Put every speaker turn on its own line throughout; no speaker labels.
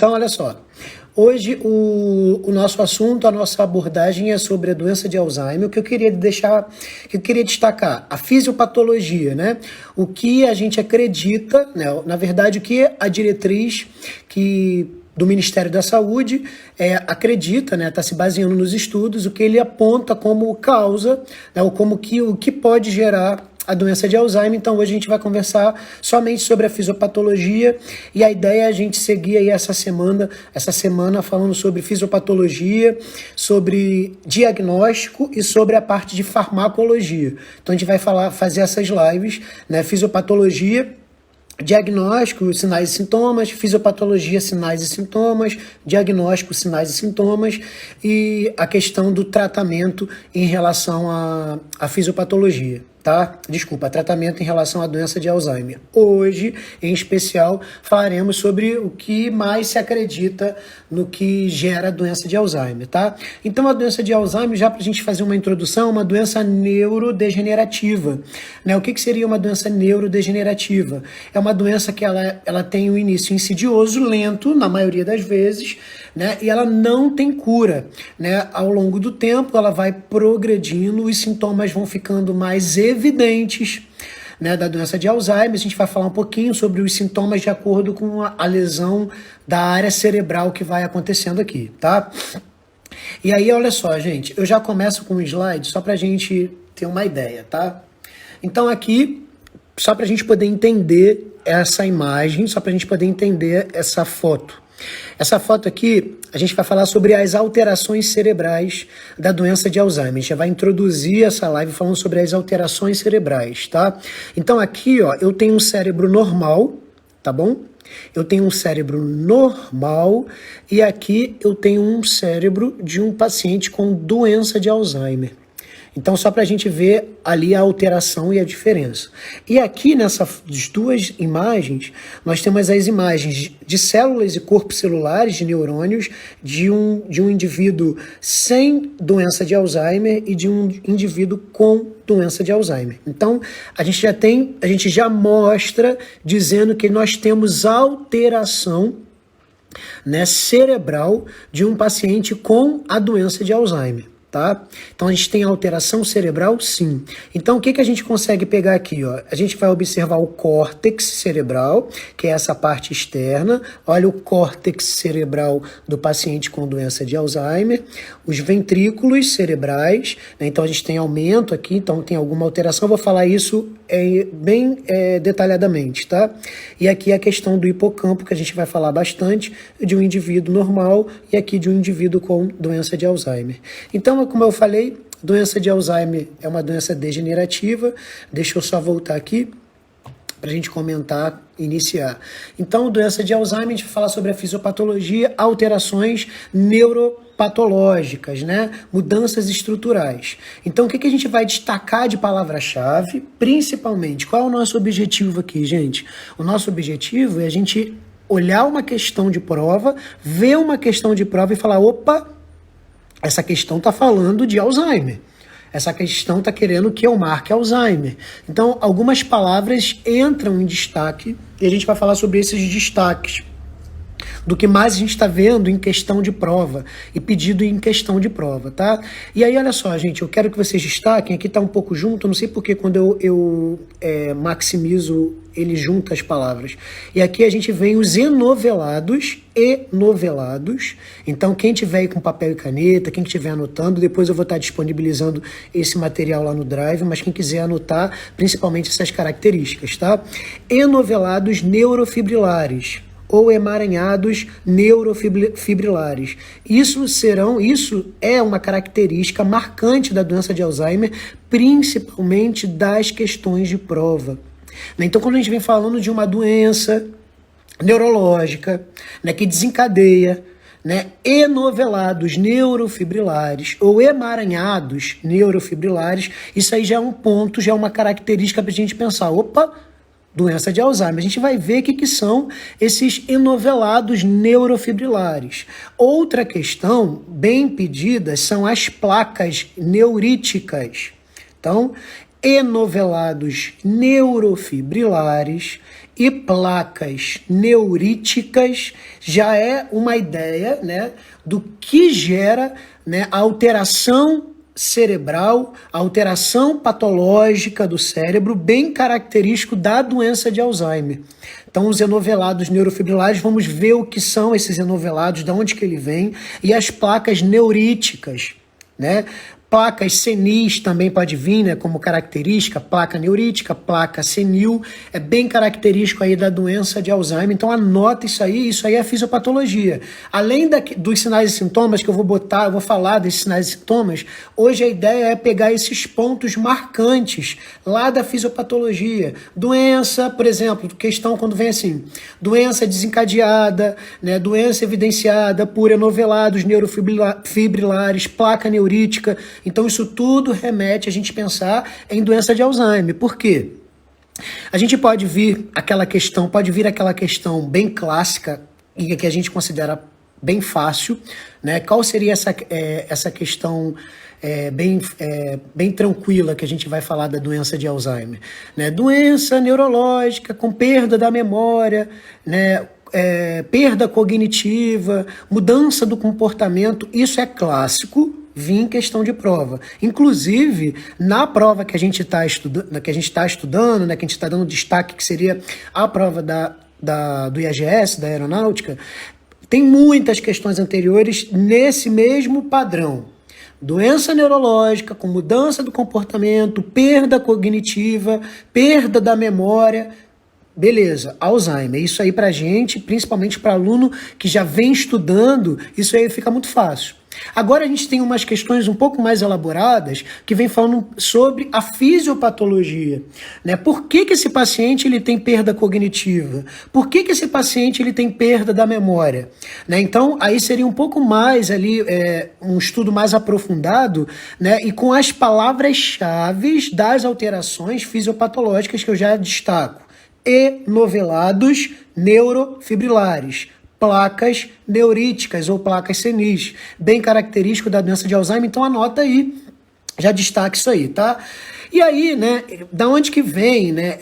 Então, olha só. Hoje, o nosso assunto, a nossa abordagem é sobre a doença de Alzheimer. O que eu queria destacar, a fisiopatologia, né? O que a gente acredita, né? Na verdade, o que a diretriz do Ministério da Saúde acredita, né? Está se baseando nos estudos, o que ele aponta como causa, né? Ou como o que pode gerar a doença de Alzheimer. Então hoje a gente vai conversar somente sobre a fisiopatologia e a ideia é a gente seguir aí essa semana falando sobre fisiopatologia, sobre diagnóstico e sobre a parte de farmacologia. Então a gente vai fazer essas lives, né? Fisiopatologia, diagnóstico, sinais e sintomas, fisiopatologia, sinais e sintomas, diagnóstico, sinais e sintomas e a questão do tratamento em relação à fisiopatologia. Tratamento em relação à doença de Alzheimer. Hoje, em especial, falaremos sobre o que mais se acredita no que gera a doença de Alzheimer, tá? Então, a doença de Alzheimer, já para a gente fazer uma introdução, é uma doença neurodegenerativa, né? O que seria uma doença neurodegenerativa? É uma doença que ela tem um início insidioso, lento, na maioria das vezes, né? E ela não tem cura, né? Ao longo do tempo, ela vai progredindo, os sintomas vão ficando mais evidentes, né, da doença de Alzheimer. A gente vai falar um pouquinho sobre os sintomas de acordo com a lesão da área cerebral que vai acontecendo aqui, tá? E aí, olha só, gente, eu já começo com um slide só pra gente ter uma ideia, tá? Então aqui, só pra gente poder entender essa imagem, só pra gente poder entender essa foto. Essa foto aqui, a gente vai falar sobre as alterações cerebrais da doença de Alzheimer. A gente já vai introduzir essa live falando sobre as alterações cerebrais, tá? Então aqui, ó, eu tenho um cérebro normal, tá bom? Eu tenho um cérebro normal e aqui eu tenho um cérebro de um paciente com doença de Alzheimer. Então, só para a gente ver ali a alteração e a diferença. E aqui nessas duas imagens, nós temos as imagens de células e corpos celulares de neurônios de um indivíduo sem doença de Alzheimer e de um indivíduo com doença de Alzheimer. Então, a gente já mostra dizendo que nós temos alteração, né, cerebral de um paciente com a doença de Alzheimer. Tá? Então a gente tem alteração cerebral, sim. Então o que a gente consegue pegar aqui? Ó? A gente vai observar o córtex cerebral, que é essa parte externa. Olha o córtex cerebral do paciente com doença de Alzheimer. Os ventrículos cerebrais, né? Então a gente tem aumento aqui, então tem alguma alteração. Eu vou falar isso bem detalhadamente, tá? E aqui a questão do hipocampo, que a gente vai falar bastante, de um indivíduo normal e aqui de um indivíduo com doença de Alzheimer. Então, como eu falei, doença de Alzheimer é uma doença degenerativa. Deixa eu só voltar aqui para a gente comentar, iniciar. Então, doença de Alzheimer, a gente vai falar sobre a fisiopatologia, alterações neuropatológicas, né? Mudanças estruturais. Então, o que a gente vai destacar de palavra-chave, principalmente? Qual é o nosso objetivo aqui, gente? O nosso objetivo é a gente olhar uma questão de prova, ver uma questão de prova e falar, opa, essa questão está falando de Alzheimer. Essa questão está querendo que eu marque Alzheimer. Então, algumas palavras entram em destaque e a gente vai falar sobre esses destaques. Do que mais a gente está vendo em questão de prova e pedido em questão de prova, tá? E aí, olha só, gente, eu quero que vocês destaquem, aqui tá um pouco junto, eu não sei porque quando eu maximizo, ele junta as palavras. E aqui a gente vem os enovelados e novelados. Então, quem tiver aí com papel e caneta, quem estiver anotando, depois eu vou estar disponibilizando esse material lá no Drive, mas quem quiser anotar, principalmente essas características, tá? Enovelados neurofibrilares ou emaranhados neurofibrilares. Isso é uma característica marcante da doença de Alzheimer, principalmente das questões de prova. Então, quando a gente vem falando de uma doença neurológica, né, que desencadeia, né, enovelados neurofibrilares ou emaranhados neurofibrilares, isso aí já é um ponto, já é uma característica para a gente pensar, opa, doença de Alzheimer. A gente vai ver o que são esses enovelados neurofibrilares. Outra questão bem pedida são as placas neuríticas. Então, enovelados neurofibrilares e placas neuríticas, já é uma ideia, né, do que gera, né, a alteração cerebral, a alteração patológica do cérebro, bem característico da doença de Alzheimer. Então, os enovelados neurofibrilares, vamos ver o que são esses enovelados, de onde que ele vem, e as placas neuríticas, né? Placas senis também pode vir, né, como característica, placa neurítica, placa senil, é bem característico aí da doença de Alzheimer, então anota isso aí é fisiopatologia. Além dos sinais e sintomas que eu vou falar desses sinais e sintomas, hoje a ideia é pegar esses pontos marcantes lá da fisiopatologia. Doença, por exemplo, questão quando vem assim, doença desencadeada, né, doença evidenciada por enovelados neurofibrilares, placa neurítica. Então isso tudo remete a gente pensar em doença de Alzheimer. Por quê? A gente pode vir aquela questão bem clássica e que a gente considera bem fácil, né? Qual seria essa questão bem tranquila que a gente vai falar da doença de Alzheimer, né? Doença neurológica com perda da memória, né? Perda cognitiva, mudança do comportamento, isso é clássico, vir em questão de prova. Inclusive, na prova que a gente está estudando, né, que a gente está dando destaque, que seria a prova do IAGS, da aeronáutica, tem muitas questões anteriores nesse mesmo padrão. Doença neurológica com mudança do comportamento, perda cognitiva, perda da memória. Beleza, Alzheimer, isso aí pra gente, principalmente para aluno que já vem estudando, isso aí fica muito fácil. Agora a gente tem umas questões um pouco mais elaboradas que vem falando sobre a fisiopatologia, né? Por que esse paciente ele tem perda cognitiva? Por que esse paciente ele tem perda da memória? Né? Então aí seria um pouco mais ali, um estudo mais aprofundado, né? E com as palavras-chave das alterações fisiopatológicas que eu já destaco. Enovelados neurofibrilares, placas neuríticas ou placas senis, bem característico da doença de Alzheimer, então anota aí, já destaque isso aí, tá? E aí, né, da onde que vem, né,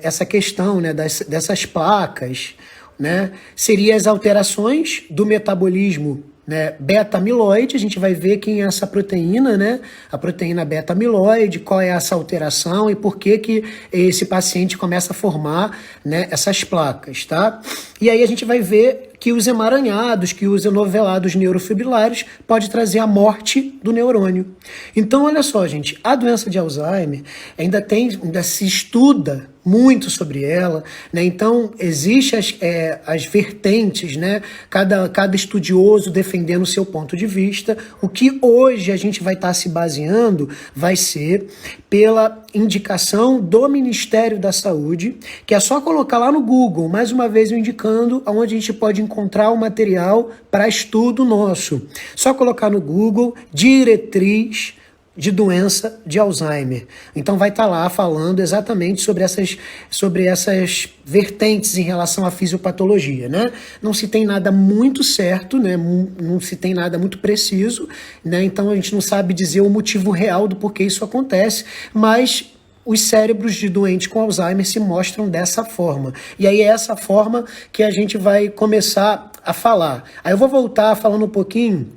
essa questão, né, dessas placas, né, seria as alterações do metabolismo, né, beta-amiloide. A gente vai ver quem é essa proteína, né, a proteína beta-amiloide, qual é essa alteração e por que esse paciente começa a formar, né, essas placas, tá? E aí a gente vai ver que os emaranhados, que os enovelados neurofibrilares pode trazer a morte do neurônio. Então, olha só, gente, a doença de Alzheimer ainda se estuda muito sobre ela, né? Então, existem as vertentes, né? Cada estudioso defendendo o seu ponto de vista. O que hoje a gente vai estar se baseando vai ser pela indicação do Ministério da Saúde, que é só colocar lá no Google, mais uma vez eu indicando onde a gente pode encontrar o material para estudo nosso. Só colocar no Google diretriz de doença de Alzheimer. Então vai estar lá falando exatamente sobre essas vertentes em relação à fisiopatologia, né? Não se tem nada muito certo, né? Não se tem nada muito preciso, né? Então a gente não sabe dizer o motivo real do porquê isso acontece, mas os cérebros de doentes com Alzheimer se mostram dessa forma. E aí é essa forma que a gente vai começar a falar. Aí eu vou voltar falando um pouquinho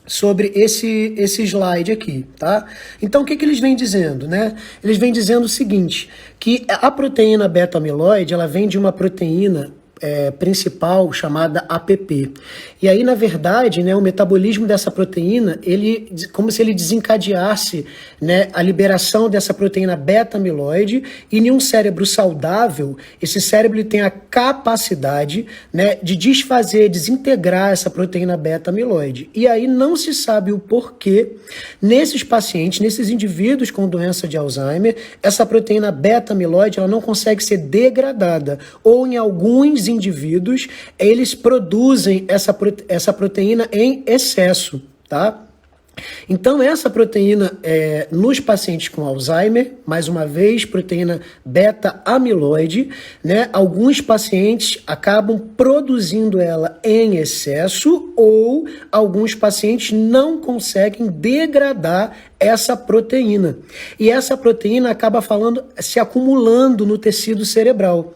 sobre esse slide aqui, tá? Então, o que eles vêm dizendo, né? Eles vêm dizendo o seguinte, que a proteína beta-amiloide, ela vem de uma proteína principal chamada APP. E aí, na verdade, né, o metabolismo dessa proteína, como se ele desencadeasse, né, a liberação dessa proteína beta-amiloide, e em um cérebro saudável, esse cérebro ele tem a capacidade, né, de desintegrar essa proteína beta-amiloide. E aí não se sabe o porquê, nesses pacientes, nesses indivíduos com doença de Alzheimer, essa proteína beta-amiloide ela não consegue ser degradada, ou em alguns indivíduos, eles produzem essa proteína em excesso, tá? Então, essa proteína, nos pacientes com Alzheimer, mais uma vez, proteína beta-amiloide, né? Alguns pacientes acabam produzindo ela em excesso ou alguns pacientes não conseguem degradar essa proteína. E essa proteína acaba se acumulando no tecido cerebral.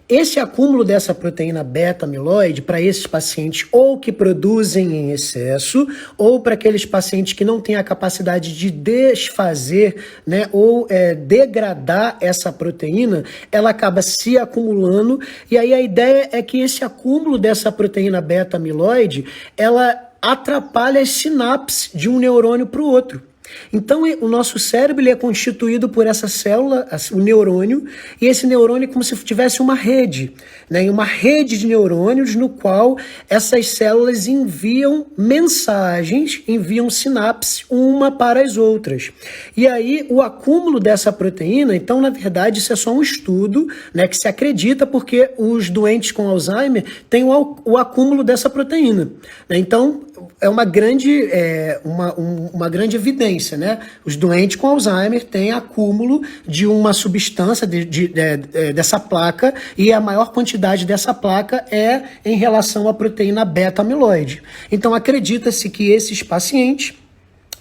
Esse acúmulo dessa proteína beta-amiloide para esses pacientes ou que produzem em excesso ou para aqueles pacientes que não têm a capacidade de desfazer, né, ou degradar essa proteína, ela acaba se acumulando e aí a ideia é que esse acúmulo dessa proteína beta-amiloide, ela atrapalha as sinapses de um neurônio para o outro. Então, o nosso cérebro ele é constituído por essa célula, o neurônio, e esse neurônio é como se tivesse uma rede, né? Uma rede de neurônios no qual essas células enviam mensagens, enviam sinapses uma para as outras. E aí, o acúmulo dessa proteína, então, na verdade, isso é só um estudo, né, que se acredita porque os doentes com Alzheimer têm o acúmulo dessa proteína, né? Então, é uma grande evidência, né? Os doentes com Alzheimer têm acúmulo de uma substância dessa placa e a maior quantidade dessa placa é em relação à proteína beta-amiloide. Então, acredita-se que esses pacientes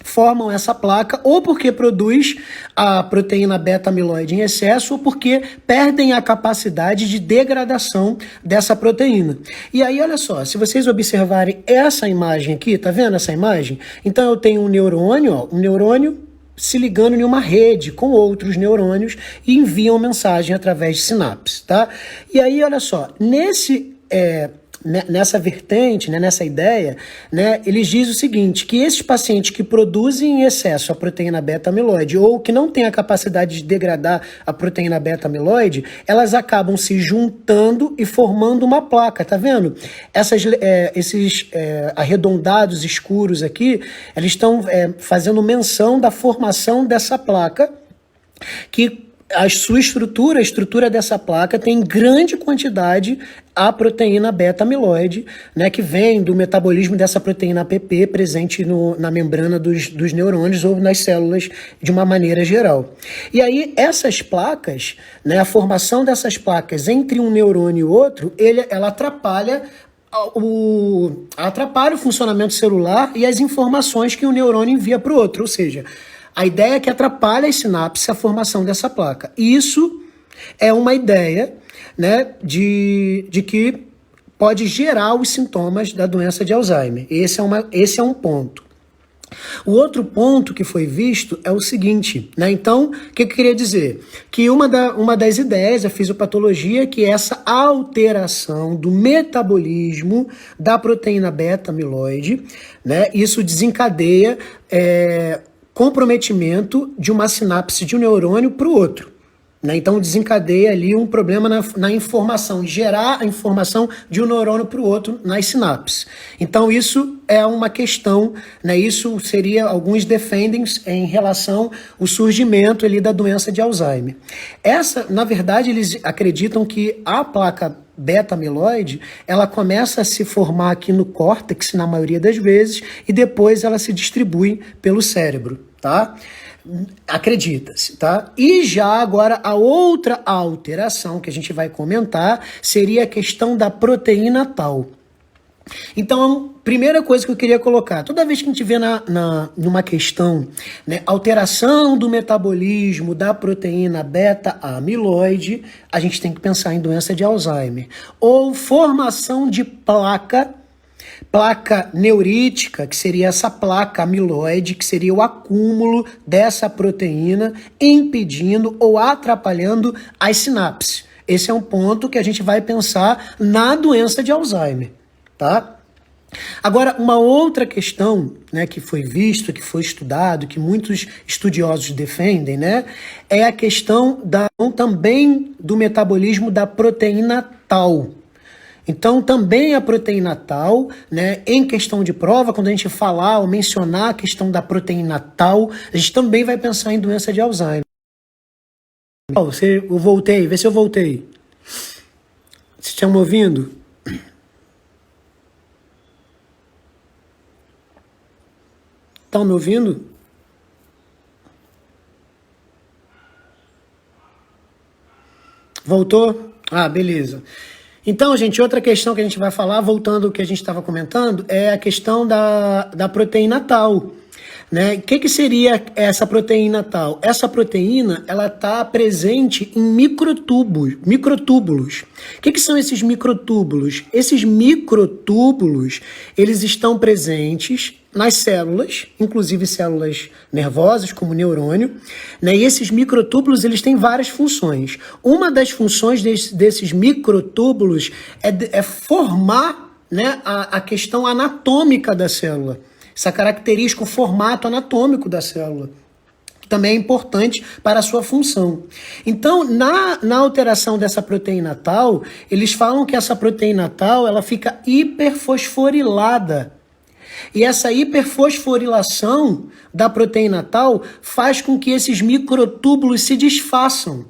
formam essa placa ou porque produz a proteína beta-amiloide em excesso ou porque perdem a capacidade de degradação dessa proteína. E aí, olha só, se vocês observarem essa imagem aqui, tá vendo essa imagem? Então eu tenho um neurônio se ligando em uma rede com outros neurônios e enviam mensagem através de sinapses, tá? E aí, olha só, nessa vertente, né, nessa ideia, né, eles dizem o seguinte, que esses pacientes que produzem em excesso a proteína beta-amiloide ou que não têm a capacidade de degradar a proteína beta-amiloide, elas acabam se juntando e formando uma placa, tá vendo? Esses arredondados escuros aqui, eles estão fazendo menção da formação dessa placa que a estrutura dessa placa tem grande quantidade a proteína beta-amiloide, né, que vem do metabolismo dessa proteína APP presente na membrana dos neurônios ou nas células de uma maneira geral. E aí essas placas, né, a formação dessas placas entre um neurônio e outro, ela atrapalha o funcionamento celular e as informações que o neurônio envia para o outro, ou seja, a ideia é que atrapalha as sinapses a formação dessa placa. Isso é uma ideia, né, de que pode gerar os sintomas da doença de Alzheimer. Esse é um ponto. O outro ponto que foi visto é o seguinte, né? Então, o que eu queria dizer? Que uma das ideias da fisiopatologia é que essa alteração do metabolismo da proteína beta-amiloide, né, isso desencadeia comprometimento de uma sinapse de um neurônio para o outro, né? Então desencadeia ali um problema na informação, gerar a informação de um neurônio para o outro nas sinapses. Então isso é uma questão, né? Isso seria, alguns defendem em relação ao surgimento ali da doença de Alzheimer. Na verdade, eles acreditam que a placa beta-amiloide, ela começa a se formar aqui no córtex, na maioria das vezes, e depois ela se distribui pelo cérebro, tá? Acredita-se, tá? E já agora a outra alteração que a gente vai comentar seria a questão da proteína tau. Então, primeira coisa que eu queria colocar, toda vez que a gente vê numa questão, né, alteração do metabolismo da proteína beta-amiloide, a gente tem que pensar em doença de Alzheimer. Ou formação de placa neurítica, que seria essa placa amiloide, que seria o acúmulo dessa proteína, impedindo ou atrapalhando as sinapses. Esse é um ponto que a gente vai pensar na doença de Alzheimer. Tá? Agora, uma outra questão, né, que foi visto, que foi estudado, que muitos estudiosos defendem, né, é a questão também do metabolismo da proteína tau. Então, também a proteína tau, né, em questão de prova, quando a gente falar ou mencionar a questão da proteína tau, a gente também vai pensar em doença de Alzheimer. Eu voltei, vê se eu voltei. Vocês estão me ouvindo? Estão me ouvindo? Voltou? Ah, beleza. Então, gente, outra questão que a gente vai falar, voltando ao que a gente estava comentando, é a questão da proteína tau. Né? O que seria essa proteína tau? Essa proteína, ela está presente em microtúbulos. O que são esses microtúbulos? Esses microtúbulos, eles estão presentes nas células, inclusive células nervosas, como o neurônio, né? E esses microtúbulos, eles têm várias funções. Uma das funções desses microtúbulos é formar, né, a questão anatômica da célula. Essa característica, o formato anatômico da célula, que também é importante para a sua função. Então, na alteração dessa proteína tau, eles falam que essa proteína tau, ela fica hiperfosforilada. E essa hiperfosforilação da proteína tau faz com que esses microtúbulos se desfaçam.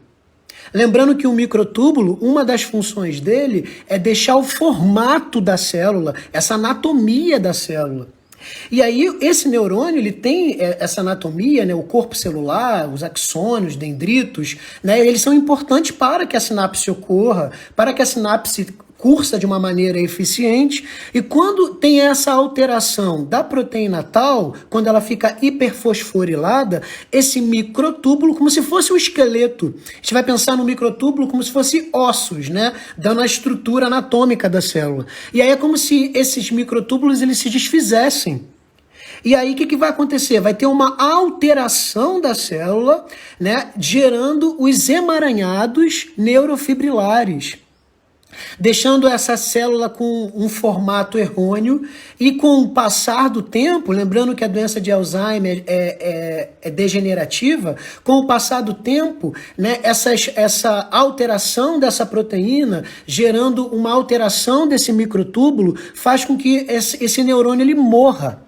Lembrando que o microtúbulo, uma das funções dele é deixar o formato da célula, essa anatomia da célula. E aí, esse neurônio, ele tem essa anatomia, né, o corpo celular, os axônios, dendritos, né, eles são importantes para que a sinapse ocorra, para que a sinapse cursa de uma maneira eficiente, e quando tem essa alteração da proteína tau, quando ela fica hiperfosforilada, esse microtúbulo, como se fosse um esqueleto, a gente vai pensar no microtúbulo como se fosse ossos, né, dando a estrutura anatômica da célula. E aí é como se esses microtúbulos eles se desfizessem. E aí o que vai acontecer? Vai ter uma alteração da célula, né, gerando os emaranhados neurofibrilares, deixando essa célula com um formato errôneo, e com o passar do tempo, lembrando que a doença de Alzheimer é degenerativa, com o passar do tempo, né, essa alteração dessa proteína, gerando uma alteração desse microtúbulo, faz com que esse neurônio ele morra.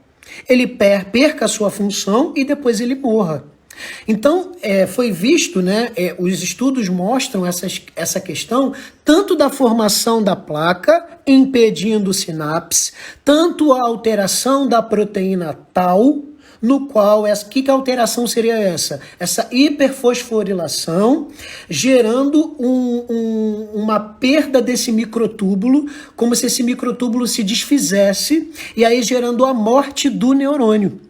Ele perca a sua função e depois ele morra. Então, foi visto, né, os estudos mostram essa questão tanto da formação da placa, impedindo sinapse, tanto a alteração da proteína tau, no qual, que alteração seria essa? Essa hiperfosforilação, gerando uma perda desse microtúbulo, como se esse microtúbulo se desfizesse, e aí gerando a morte do neurônio.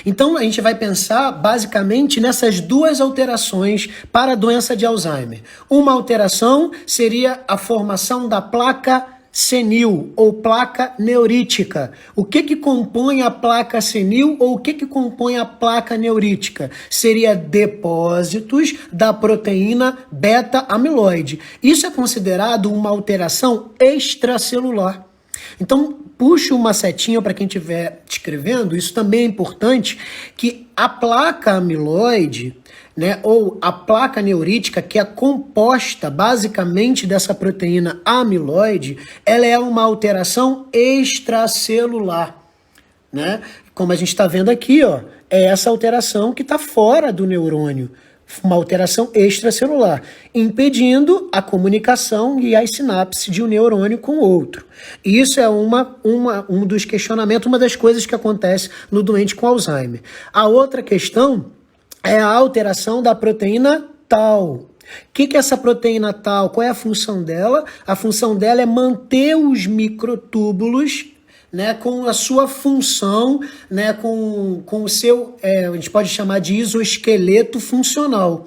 Então, a gente vai pensar basicamente nessas duas alterações para a doença de Alzheimer. Uma alteração seria a formação da placa senil ou placa neurítica. O que compõe a placa senil ou o que compõe a placa neurítica? Seria depósitos da proteína beta-amiloide. Isso é considerado uma alteração extracelular. Então, puxe uma setinha para quem estiver escrevendo, isso também é importante, que a placa amiloide, né, ou a placa neurítica, que é composta basicamente dessa proteína amiloide, ela é uma alteração extracelular, né? Como a gente está vendo aqui, ó, é essa alteração que está fora do neurônio, uma alteração extracelular, impedindo a comunicação e as sinapses de um neurônio com o outro. Isso é um dos questionamentos, uma das coisas que acontece no doente com Alzheimer. A outra questão é a alteração da proteína tau. O que é essa proteína tau? Qual é a função dela? A função dela é manter os microtúbulos, né, com a sua função, né, com o seu, a gente pode chamar de isoesqueleto funcional,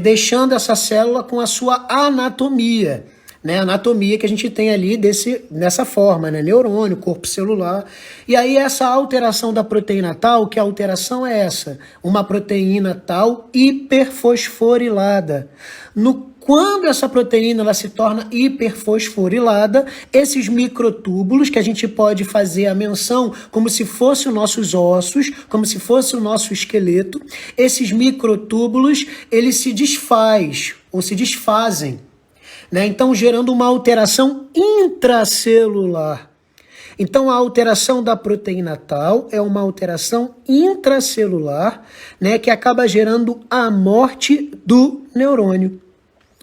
deixando essa célula com a sua anatomia, né, anatomia que a gente tem ali dessa forma, né, neurônio, corpo celular. E aí essa alteração da proteína tau, que a alteração é essa? Uma proteína tau hiperfosforilada. Quando essa proteína ela se torna hiperfosforilada, esses microtúbulos, que a gente pode fazer a menção como se fossem os nossos ossos, como se fosse o nosso esqueleto, esses microtúbulos, eles se desfazem, né? Então, gerando uma alteração intracelular. Então, a alteração da proteína tau é uma alteração intracelular, né, que acaba gerando a morte do neurônio.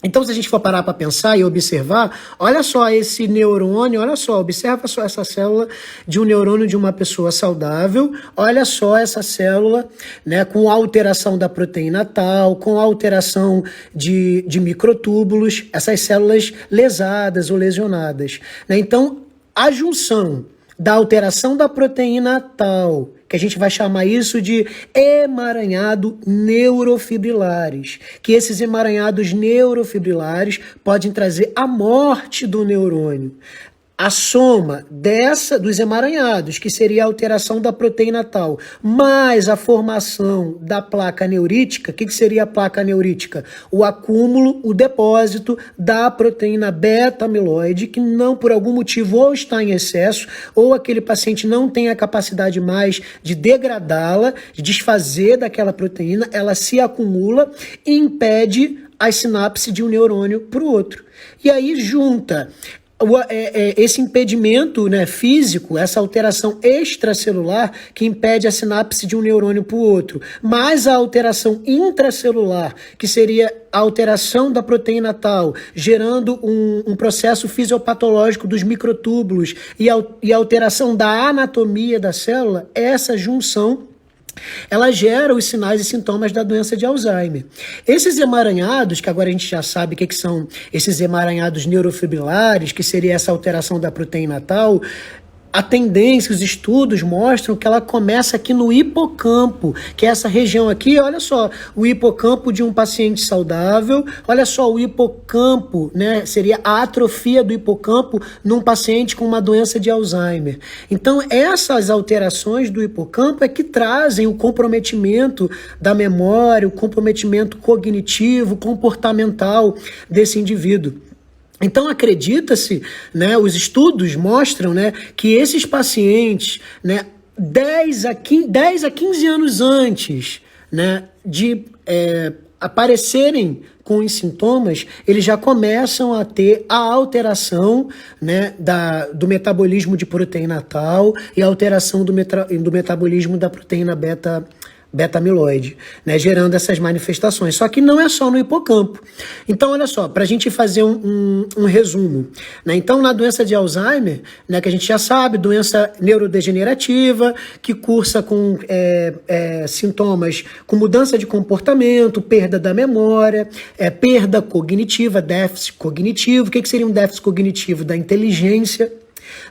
Então, se a gente for parar para pensar e observar, olha só esse neurônio, olha só, observa só essa célula de um neurônio de uma pessoa saudável, olha só essa célula, né, com alteração da proteína tal, com alteração de microtúbulos, essas células lesadas ou lesionadas, né? Então, a junção da alteração da proteína tal, que a gente vai chamar isso de emaranhado neurofibrilares, que esses emaranhados neurofibrilares podem trazer a morte do neurônio. A soma dos emaranhados, que seria a alteração da proteína tal, mais a formação da placa neurítica, o que seria a placa neurítica? O acúmulo, o depósito da proteína beta-amiloide, que não, por algum motivo, ou está em excesso, ou aquele paciente não tem a capacidade mais de degradá-la, de desfazer daquela proteína, ela se acumula e impede a sinapse de um neurônio para o outro. E aí junta esse impedimento, né, físico, essa alteração extracelular que impede a sinapse de um neurônio para o outro, mais a alteração intracelular, que seria a alteração da proteína tal, gerando um processo fisiopatológico dos microtúbulos e a alteração da anatomia da célula, essa junção ela gera os sinais e sintomas da doença de Alzheimer. Esses emaranhados, que agora a gente já sabe o que são esses emaranhados neurofibrilares, que seria essa alteração da proteína tal, a tendência, os estudos mostram que ela começa aqui no hipocampo, que é essa região aqui, olha só, o hipocampo de um paciente saudável, olha só, o hipocampo, né, seria a atrofia do hipocampo num paciente com uma doença de Alzheimer. Então, essas alterações do hipocampo é que trazem o comprometimento da memória, o comprometimento cognitivo, comportamental desse indivíduo. Então acredita-se, né, os estudos mostram, né, que esses pacientes, né, 10 a 15 anos antes, né, de aparecerem com os sintomas, eles já começam a ter a alteração, né, do metabolismo de proteína tal e a alteração do metabolismo da proteína beta-amiloide, né, gerando essas manifestações. Só que não é só no hipocampo. Então, olha só, para a gente fazer um resumo, né? Então, na doença de Alzheimer, né, que a gente já sabe, doença neurodegenerativa, que cursa com sintomas com mudança de comportamento, perda da memória, perda cognitiva, déficit cognitivo. O que seria um déficit cognitivo? Da inteligência.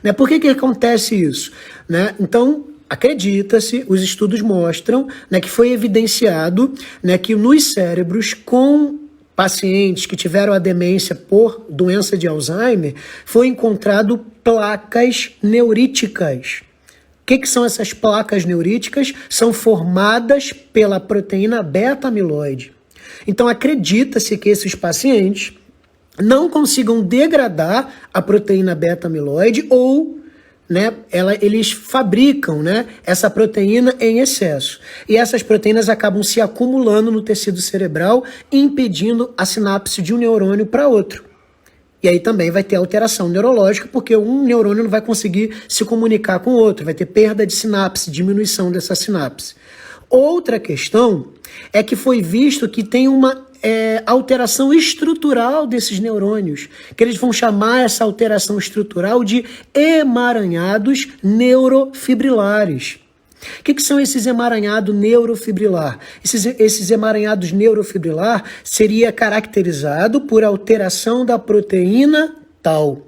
Né? Por que acontece isso? Né? Então, acredita-se, os estudos mostram, né, que foi evidenciado, né, que nos cérebros com pacientes que tiveram a demência por doença de Alzheimer, foi encontrado placas neuríticas. O que são essas placas neuríticas? São formadas pela proteína beta-amiloide. Então acredita-se que esses pacientes não consigam degradar a proteína beta-amiloide ou, né, eles fabricam, né, essa proteína em excesso. E essas proteínas acabam se acumulando no tecido cerebral, impedindo a sinapse de um neurônio para outro. E aí também vai ter alteração neurológica, porque um neurônio não vai conseguir se comunicar com o outro, vai ter perda de sinapse, diminuição dessa sinapse. Outra questão é que foi visto que tem uma alteração estrutural desses neurônios, que eles vão chamar essa alteração estrutural de emaranhados neurofibrilares. O que são esses emaranhados neurofibrilar? Esses emaranhados neurofibrilar seria caracterizado por alteração da proteína tal.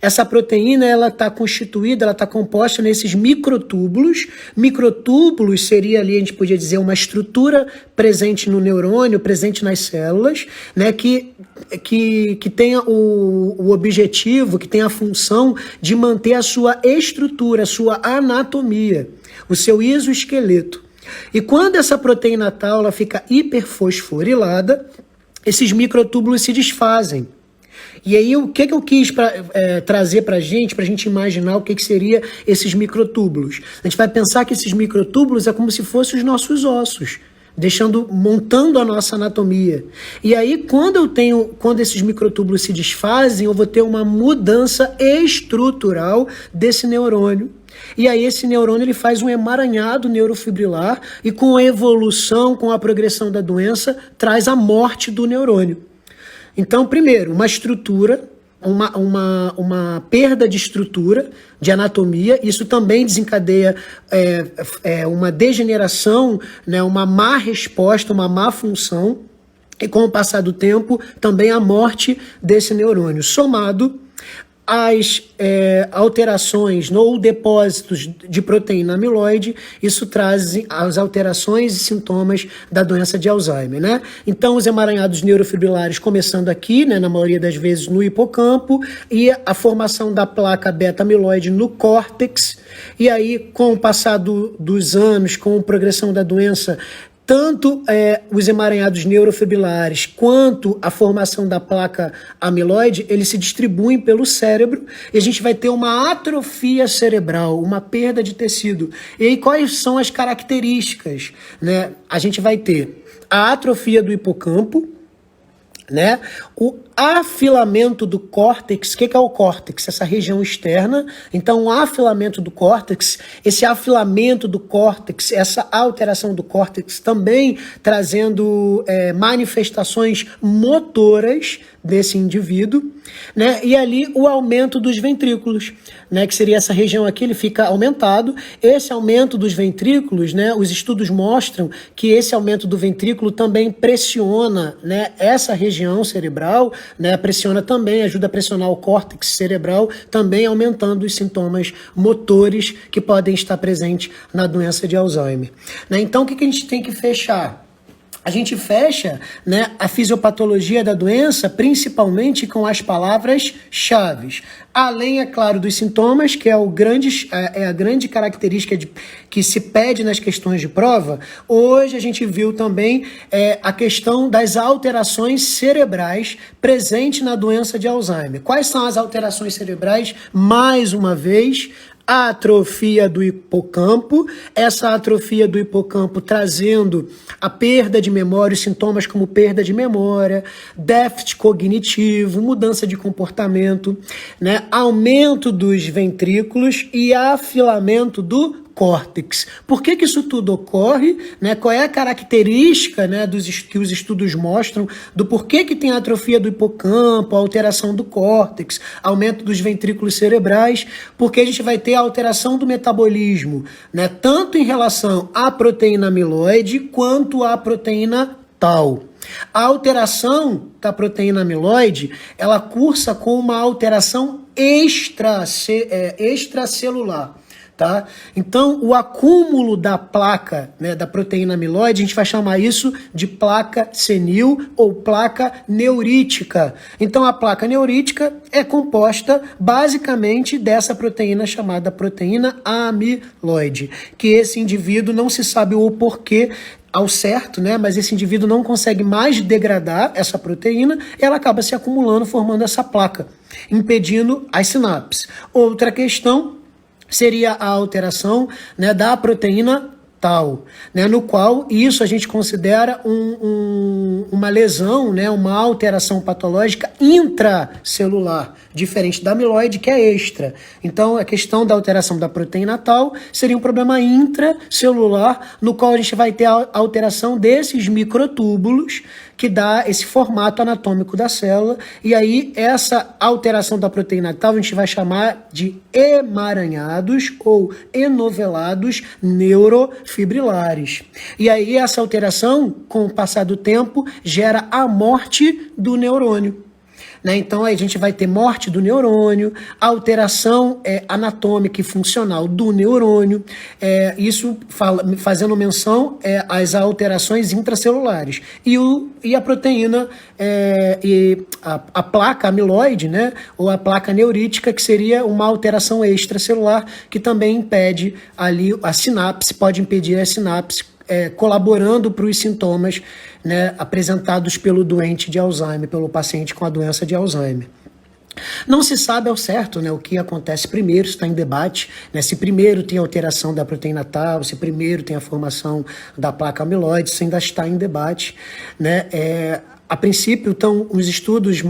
Essa proteína, ela está constituída, ela está composta nesses microtúbulos. Microtúbulos seria ali, a gente podia dizer, uma estrutura presente no neurônio, presente nas células, né, que tenha o objetivo, que tenha a função de manter a sua estrutura, a sua anatomia, o seu exoesqueleto. E quando essa proteína tal ela fica hiperfosforilada, esses microtúbulos se desfazem. E aí, o que eu quis trazer para a gente imaginar o que seria esses microtúbulos? A gente vai pensar que esses microtúbulos é como se fossem os nossos ossos, montando a nossa anatomia. E aí, quando esses microtúbulos se desfazem, eu vou ter uma mudança estrutural desse neurônio. E aí esse neurônio ele faz um emaranhado neurofibrilar e com a evolução, com a progressão da doença, traz a morte do neurônio. Então, primeiro, uma estrutura, uma perda de estrutura, de anatomia, isso também desencadeia uma degeneração, né, uma má resposta, uma má função, e com o passar do tempo, também a morte desse neurônio, somado às alterações ou depósitos de proteína amiloide, isso traz as alterações e sintomas da doença de Alzheimer, né? Então, os emaranhados neurofibrilares começando aqui, né, na maioria das vezes no hipocampo, e a formação da placa beta-amiloide no córtex, e aí, com o passar dos anos, com a progressão da doença, tanto os emaranhados neurofibrilares quanto a formação da placa amiloide, eles se distribuem pelo cérebro e a gente vai ter uma atrofia cerebral, uma perda de tecido. E aí quais são as características, né? A gente vai ter a atrofia do hipocampo, né? O afilamento do córtex. O que é o córtex? Essa região externa. Então, o afilamento do córtex, esse afilamento do córtex, essa alteração do córtex também trazendo manifestações motoras desse indivíduo, né? E ali o aumento dos ventrículos, né? Que seria essa região aqui, ele fica aumentado. Esse aumento dos ventrículos, né? Os estudos mostram que esse aumento do ventrículo também pressiona, né, essa região cerebral, né? Pressiona também, ajuda a pressionar o córtex cerebral, também aumentando os sintomas motores que podem estar presentes na doença de Alzheimer, né? Então, o que a gente tem que fechar? A gente fecha, né, a fisiopatologia da doença principalmente com as palavras-chave. Além, é claro, dos sintomas, que é a grande característica que se pede nas questões de prova, hoje a gente viu também a questão das alterações cerebrais presentes na doença de Alzheimer. Quais são as alterações cerebrais? Mais uma vez, a atrofia do hipocampo, essa atrofia do hipocampo trazendo a perda de memória, os sintomas como perda de memória, déficit cognitivo, mudança de comportamento, né? Aumento dos ventrículos e afilamento do córtex. Por que isso tudo ocorre? Né? Qual é a característica, né, que os estudos mostram do porquê que tem a atrofia do hipocampo, a alteração do córtex, aumento dos ventrículos cerebrais? Porque a gente vai ter a alteração do metabolismo, né, tanto em relação à proteína amiloide quanto à proteína tau. A alteração da proteína amiloide, ela cursa com uma alteração extracelular. Tá? Então, o acúmulo da placa, né, da proteína amiloide, a gente vai chamar isso de placa senil ou placa neurítica. Então, a placa neurítica é composta basicamente dessa proteína chamada proteína amiloide, que esse indivíduo não se sabe o porquê ao certo, né, mas esse indivíduo não consegue mais degradar essa proteína, ela acaba se acumulando, formando essa placa, impedindo as sinapses. Outra questão seria a alteração, né, da proteína tau, né, no qual isso a gente considera uma lesão, né, uma alteração patológica intracelular, diferente da amiloide, que é extra. Então, a questão da alteração da proteína tau seria um problema intracelular, no qual a gente vai ter a alteração desses microtúbulos, que dá esse formato anatômico da célula, e aí essa alteração da proteína tau a gente vai chamar de emaranhados ou enovelados neurofibrilares. E aí essa alteração, com o passar do tempo, gera a morte do neurônio. Né? Então aí a gente vai ter morte do neurônio, alteração anatômica e funcional do neurônio, isso fazendo menção às alterações intracelulares. E a proteína, e a placa amiloide, né? Ou a placa neurítica, que seria uma alteração extracelular, que também impede ali a sinapse, pode impedir a sinapse, colaborando para os sintomas, né, apresentados pelo doente de Alzheimer, pelo paciente com a doença de Alzheimer. Não se sabe ao certo, né, o que acontece primeiro, está em debate, né, se primeiro tem a alteração da proteína tau, se primeiro tem a formação da placa amiloide, isso ainda está em debate. Né, a princípio, os estudos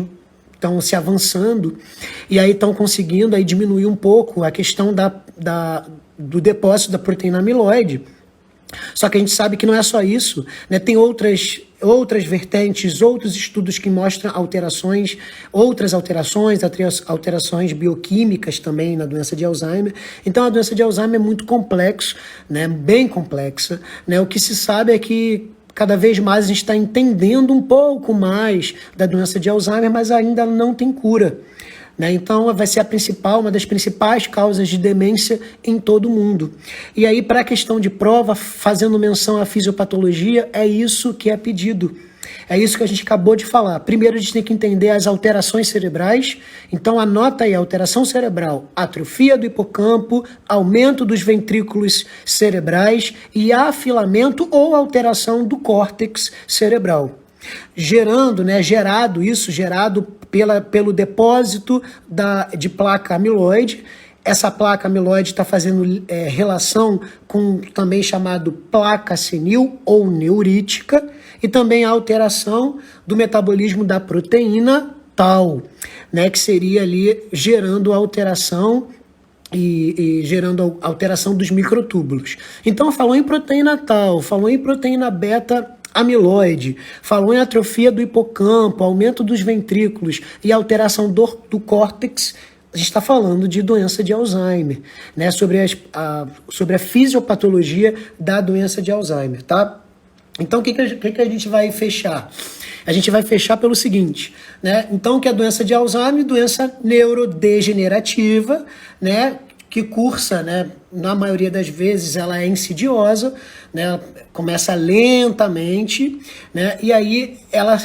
estão se avançando e aí estão conseguindo aí diminuir um pouco a questão do depósito da proteína amiloide, Só que a gente sabe que não é só isso, né? Tem outras vertentes, outros estudos que mostram outras alterações bioquímicas também na doença de Alzheimer. Então a doença de Alzheimer é muito complexa, né? Bem complexa, né? O que se sabe é que cada vez mais a gente está entendendo um pouco mais da doença de Alzheimer, mas ainda não tem cura. Né? Então, vai ser uma das principais causas de demência em todo o mundo. E aí, para a questão de prova, fazendo menção à fisiopatologia, é isso que é pedido. É isso que a gente acabou de falar. Primeiro, a gente tem que entender as alterações cerebrais. Então, anota aí, alteração cerebral, atrofia do hipocampo, aumento dos ventrículos cerebrais e afilamento ou alteração do córtex cerebral. Gerado pelo depósito de placa amiloide. Essa placa amiloide está fazendo relação com também chamado placa senil ou neurítica e também a alteração do metabolismo da proteína tau, né, que seria ali gerando alteração e gerando alteração dos microtúbulos. Então falou em proteína tau, falou em proteína beta amiloide, falou em atrofia do hipocampo, aumento dos ventrículos e alteração do córtex. A gente está falando de doença de Alzheimer, né? Sobre a fisiopatologia da doença de Alzheimer, tá? Então, o que a gente vai fechar? A gente vai fechar pelo seguinte, né? Então, que a doença de Alzheimer é doença neurodegenerativa, né? Que cursa, né? Na maioria das vezes ela é insidiosa, né? Ela começa lentamente, né? E aí ela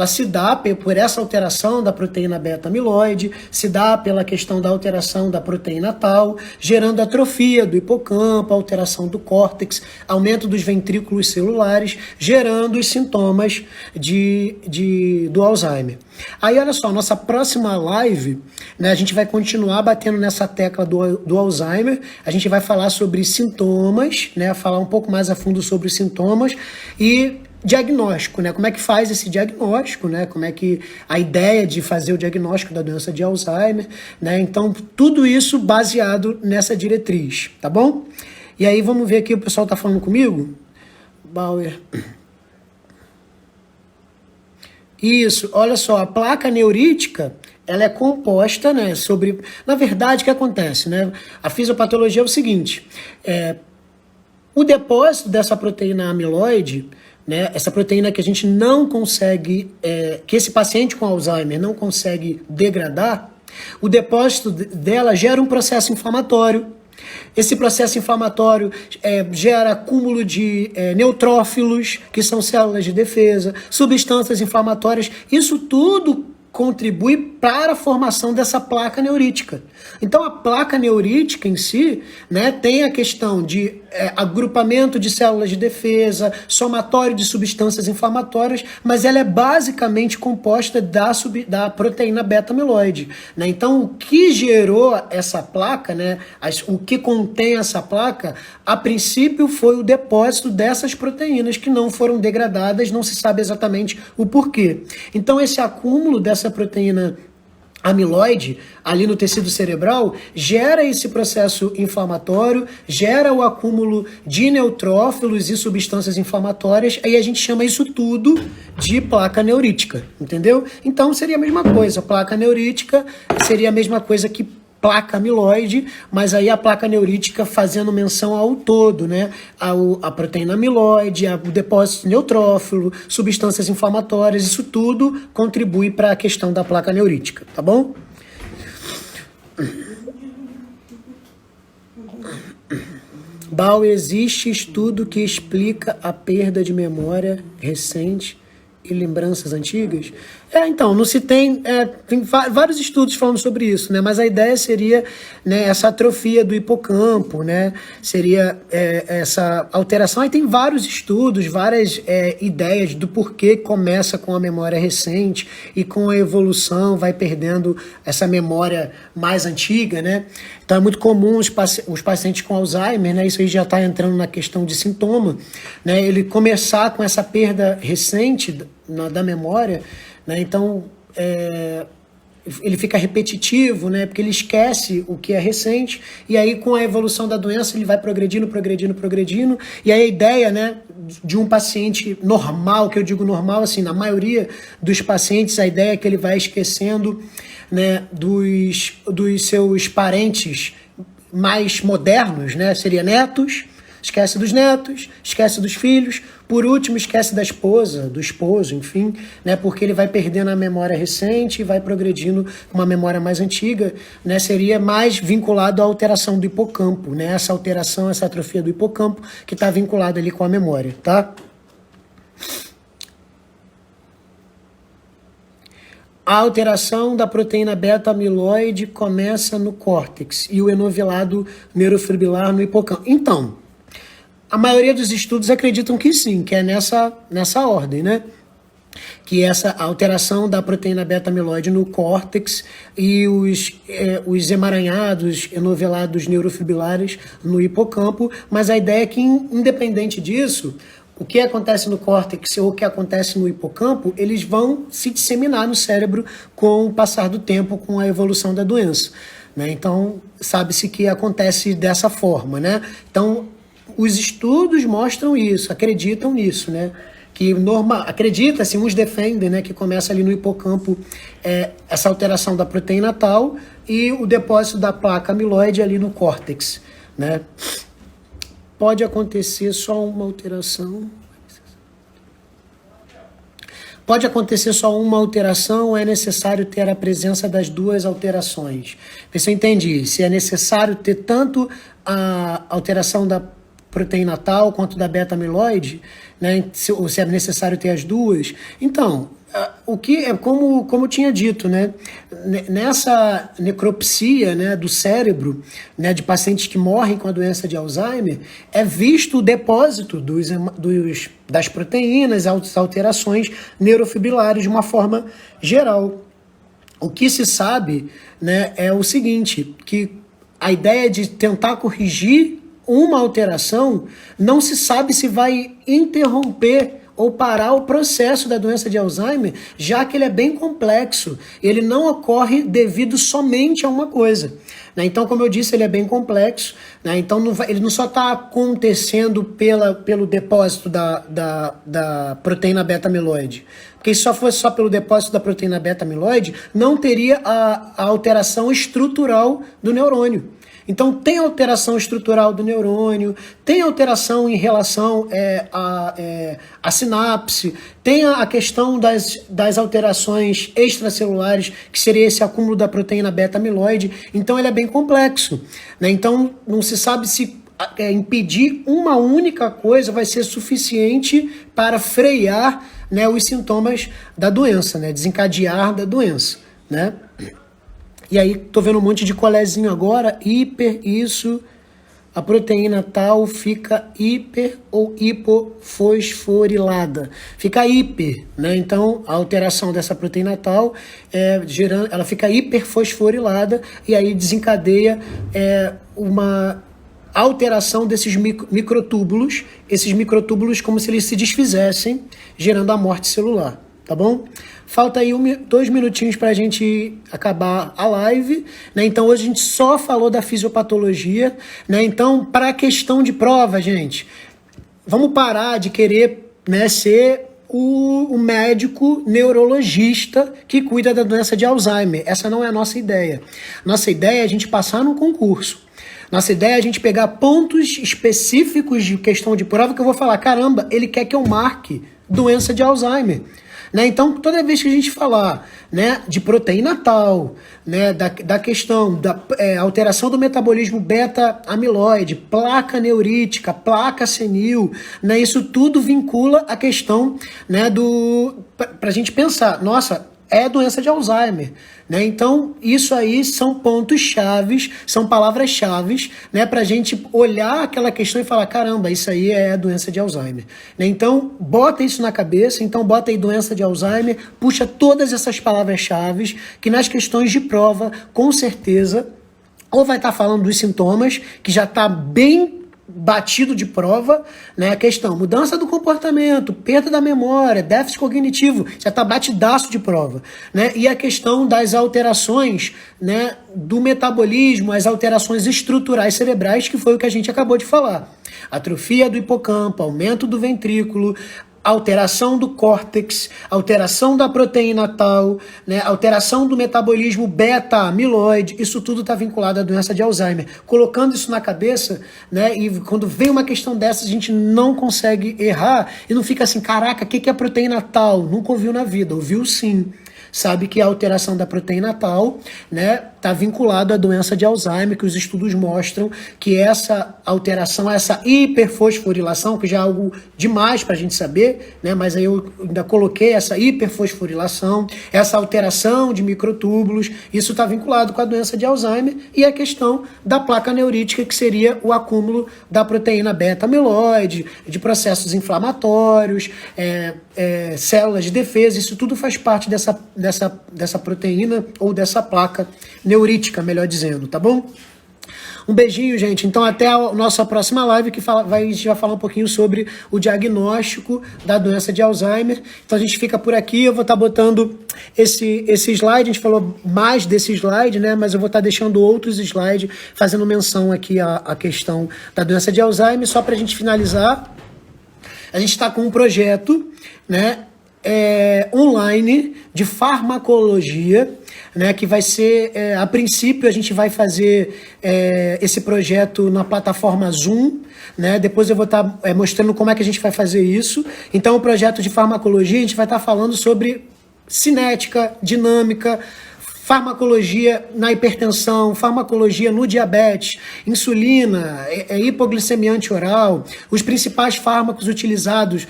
se dá por essa alteração da proteína beta-amiloide, se dá pela questão da alteração da proteína tau, gerando atrofia do hipocampo, alteração do córtex, aumento dos ventrículos celulares, gerando os sintomas do Alzheimer. Aí, olha só, nossa próxima live, né, a gente vai continuar batendo nessa tecla do Alzheimer, a gente vai falar sobre sintomas, né, falar um pouco mais a fundo sobre os sintomas e diagnóstico, né? Como é que faz esse diagnóstico, né? Como é que a ideia de fazer o diagnóstico da doença de Alzheimer, né? Então, tudo isso baseado nessa diretriz, tá bom? E aí, vamos ver aqui, o pessoal tá falando comigo? Bauer. Isso, olha só, a placa neurítica, ela é composta, né, Na verdade, o que acontece, né? A fisiopatologia é o seguinte, o depósito dessa proteína amiloide, né, essa proteína que a gente não consegue, que esse paciente com Alzheimer não consegue degradar, o depósito dela gera um processo inflamatório. Esse processo inflamatório gera acúmulo de neutrófilos, que são células de defesa, substâncias inflamatórias, isso tudo contribui para a formação dessa placa neurítica. Então, a placa neurítica em si, né, tem a questão de agrupamento de células de defesa, somatório de substâncias inflamatórias, mas ela é basicamente composta da proteína beta-amiloide. Né? Então, o que gerou essa placa, né, o que contém essa placa, a princípio foi o depósito dessas proteínas que não foram degradadas, não se sabe exatamente o porquê. Então, esse acúmulo dessa proteína amiloide ali no tecido cerebral gera esse processo inflamatório, gera o acúmulo de neutrófilos e substâncias inflamatórias, aí a gente chama isso tudo de placa neurítica, entendeu? Então seria a mesma coisa, placa neurítica seria a mesma coisa que placa amiloide, mas aí a placa neurítica fazendo menção ao todo, né? A proteína amiloide, o depósito de neutrófilo, substâncias inflamatórias, isso tudo contribui para a questão da placa neurítica, tá bom? Bauer, existe estudo que explica a perda de memória recente e lembranças antigas? Então, não se tem vários estudos falando sobre isso, né? Mas a ideia seria, né, essa atrofia do hipocampo, né? Seria essa alteração. Aí tem vários estudos, várias ideias do porquê começa com a memória recente e com a evolução vai perdendo essa memória mais antiga, né? Então é muito comum os pacientes com Alzheimer, né? Isso aí já está entrando na questão de sintoma, né? Ele começar com essa perda recente da memória, né? Então, ele fica repetitivo, né? Porque ele esquece o que é recente, e aí com a evolução da doença ele vai progredindo, e aí a ideia, né, de um paciente normal, que eu digo normal, assim, na maioria dos pacientes, a ideia é que ele vai esquecendo, né, dos seus parentes mais modernos, né, seria netos, esquece dos netos, esquece dos filhos, por último esquece da esposa, do esposo, enfim, né, porque ele vai perdendo a memória recente e vai progredindo com uma memória mais antiga, né, seria mais vinculado à alteração do hipocampo, né, essa alteração, essa atrofia do hipocampo que está vinculada ali com a memória, tá? A alteração da proteína beta-amiloide começa no córtex e o enovelado neurofibrilar no hipocampo. Então, a maioria dos estudos acreditam que sim, que é nessa ordem, né? Que essa alteração da proteína beta-amiloide no córtex e os emaranhados, enovelados neurofibrilares no hipocampo, mas a ideia é que, independente disso, o que acontece no córtex ou o que acontece no hipocampo, eles vão se disseminar no cérebro com o passar do tempo, com a evolução da doença, né? Então, sabe-se que acontece dessa forma, né? Então, os estudos mostram isso, acreditam nisso, né? Que acredita-se, uns defendem, né, que começa ali no hipocampo essa alteração da proteína tal e o depósito da placa amiloide ali no córtex, né? Pode acontecer só uma alteração. Pode acontecer só uma alteração ou é necessário ter a presença das duas alterações? Vê se eu entendi. Se é necessário ter tanto a alteração da proteína tal quanto da beta-amiloide, né? Ou se é necessário ter as duas. Então, o que é como eu tinha dito, né? Nessa necropsia, né, do cérebro, né, de pacientes que morrem com a doença de Alzheimer, é visto o depósito das proteínas, as alterações neurofibrilares de uma forma geral. O que se sabe, né, é o seguinte, que a ideia de tentar corrigir uma alteração, não se sabe se vai interromper ou parar o processo da doença de Alzheimer, já que ele é bem complexo. Ele não ocorre devido somente a uma coisa, né? Então, como eu disse, ele é bem complexo, né? Então, ele não só está acontecendo pelo depósito da proteína beta-amiloide. Porque se só fosse só pelo depósito da proteína beta-amiloide, não teria a alteração estrutural do neurônio. Então, tem alteração estrutural do neurônio, tem alteração em relação à sinapse, tem a questão das alterações extracelulares, que seria esse acúmulo da proteína beta-amiloide. Então, ele é bem complexo, né? Então, não se sabe se impedir uma única coisa vai ser suficiente para frear, né, os sintomas da doença, né? Desencadear da doença, né? E aí, tô vendo um monte de colezinho agora, isso, a proteína tal fica hiper ou hipofosforilada. Fica hiper, né? Então, a alteração dessa proteína tal, ela fica hiperfosforilada e aí desencadeia uma alteração desses microtúbulos, esses microtúbulos como se eles se desfizessem, gerando a morte celular, tá bom? Falta aí 2 minutinhos para a gente acabar a live, né? Então hoje a gente só falou da fisiopatologia, né? Então, para a questão de prova, gente, vamos parar de querer, né, ser o médico neurologista que cuida da doença de Alzheimer. Essa não é a nossa ideia. Nossa ideia é a gente passar no concurso. Nossa ideia é a gente pegar pontos específicos de questão de prova que eu vou falar, caramba, ele quer que eu marque doença de Alzheimer. Né? Então, toda vez que a gente falar, né, de proteína tal, né, da questão da alteração do metabolismo beta-amiloide, placa neurítica, placa senil, né, isso tudo vincula a questão, né, para a gente pensar, nossa, é doença de Alzheimer, né? Então, isso aí são pontos chaves, são palavras-chaves, né, para a gente olhar aquela questão e falar, caramba, isso aí é doença de Alzheimer, né? Então, bota isso na cabeça, então bota aí doença de Alzheimer, puxa todas essas palavras-chaves, que nas questões de prova, com certeza, ou vai estar falando dos sintomas, que já está bem batido de prova, né? A questão, mudança do comportamento, perda da memória, déficit cognitivo, já está batidaço de prova, né? E a questão das alterações, né, do metabolismo, as alterações estruturais cerebrais, que foi o que a gente acabou de falar. Atrofia do hipocampo, aumento do ventrículo, alteração do córtex, alteração da proteína tal, né, alteração do metabolismo beta-amiloide, isso tudo está vinculado à doença de Alzheimer. Colocando isso na cabeça, né, e quando vem uma questão dessa, a gente não consegue errar e não fica assim, caraca, o que é a proteína tal? Nunca ouviu na vida, ouviu sim. Sabe que a alteração da proteína tal, né, está vinculado à doença de Alzheimer, que os estudos mostram que essa alteração, essa hiperfosforilação, que já é algo demais para a gente saber, né, mas aí eu ainda coloquei essa hiperfosforilação, essa alteração de microtúbulos, isso está vinculado com a doença de Alzheimer e a questão da placa neurítica, que seria o acúmulo da proteína beta-amiloide, de processos inflamatórios, células de defesa, isso tudo faz parte dessa proteína ou dessa placa neurítica, melhor dizendo, tá bom? Um beijinho, gente. Então, até a nossa próxima live, que a gente vai falar um pouquinho sobre o diagnóstico da doença de Alzheimer. Então, a gente fica por aqui. Eu vou estar botando esse slide. A gente falou mais desse slide, né? Mas eu vou estar deixando outros slides fazendo menção aqui à questão da doença de Alzheimer. Só para a gente finalizar, a gente está com um projeto, né, online de farmacologia, né, que vai ser, a princípio a gente vai fazer esse projeto na plataforma Zoom, né, depois eu vou estar mostrando como é que a gente vai fazer isso. Então o projeto de farmacologia a gente vai estar falando sobre cinética, dinâmica, farmacologia na hipertensão, farmacologia no diabetes, insulina, hipoglicemia antioral, os principais fármacos utilizados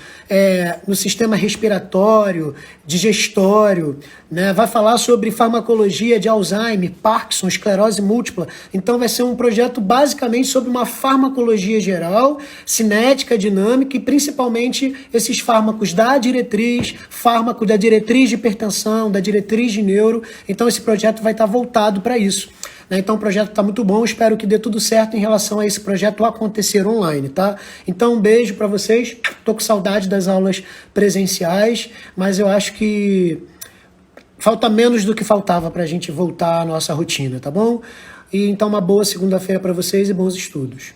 no sistema respiratório, digestório, né? Vai falar sobre farmacologia de Alzheimer, Parkinson, esclerose múltipla. Então vai ser um projeto basicamente sobre uma farmacologia geral, cinética, dinâmica e principalmente esses fármacos da diretriz, fármaco da diretriz de hipertensão, da diretriz de neuro. Então esse projeto vai estar voltado para isso. Então o projeto está muito bom, espero que dê tudo certo em relação a esse projeto acontecer online, tá? Então um beijo para vocês, tô com saudade das aulas presenciais, mas eu acho que falta menos do que faltava para a gente voltar à nossa rotina, tá bom? E então uma boa segunda-feira para vocês e bons estudos.